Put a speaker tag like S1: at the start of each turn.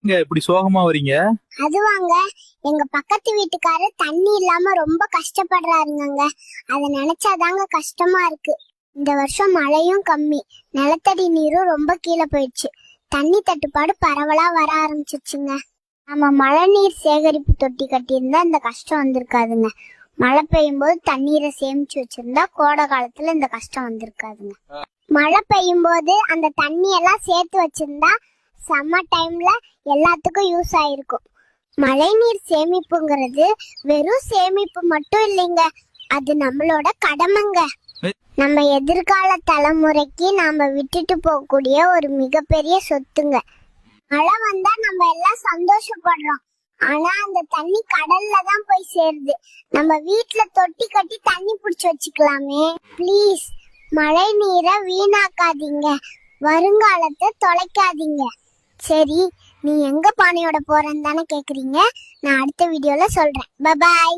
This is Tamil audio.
S1: இங்க இப்படி சோகமா வரீங்க?
S2: அதுவாங்க, எங்க பக்கத்து வீட்டுக்காரர் தண்ணி இல்லாம ரொம்ப கஷ்டப்படுறாருங்க. அத நினைச்சாதாங்க கஷ்டமா இருக்கு. இந்த வருஷம் மழையும் கம்மி, நிலத்தடி நீரும் ரொம்ப கீழே போயிடுச்சு. தண்ணி தட்டுப்பாடு பரவலா வர ஆரம்பிச்சிருச்சுங்க. நம்ம மழை நீர் சேகரிப்பு தொட்டி கட்டியிருந்தா இந்த கஷ்டம் வந்திருக்காதுங்க. மழை பெய்யும் போது தண்ணீரை சேமிச்சு வச்சிருந்தா கோடை காலத்துல இந்த கஷ்டம் வந்திருக்காதுங்க. மழை பெய்யும் போது அந்த தண்ணி எல்லாம் சேர்த்து வச்சிருந்தா சம்மர் டைம்ல எல்லாத்துக்கும் யூஸ் ஆயிருக்கும். மழை நீர் சேமிப்புங்கிறது வெறும் சேமிப்பு மட்டும் இல்லைங்க, அது நம்மளோட கடமைங்க. நம்ம எதிர்கால தலைமுறைக்கு நாம விட்டுட்டு போகக்கூடிய ஒரு மிகப்பெரிய சொத்துங்க. மழை வந்தா நம்ம எல்லாம் சந்தோஷப்படுறோம், ஆனா அந்த தண்ணி கடல்ல தான் போய் சேருது. நம்ம வீட்டுல தொட்டி கட்டி தண்ணி பிடிச்சு வச்சுக்கலாமே. ப்ளீஸ், மழை நீரை வீணாக்காதீங்க, வருங்காலத்தை தொலைக்காதீங்க. சரி, நீ எங்க பானையோட போறேன்னு தானே கேக்குறீங்க. நான் அடுத்த வீடியோல சொல்றேன். Bye bye.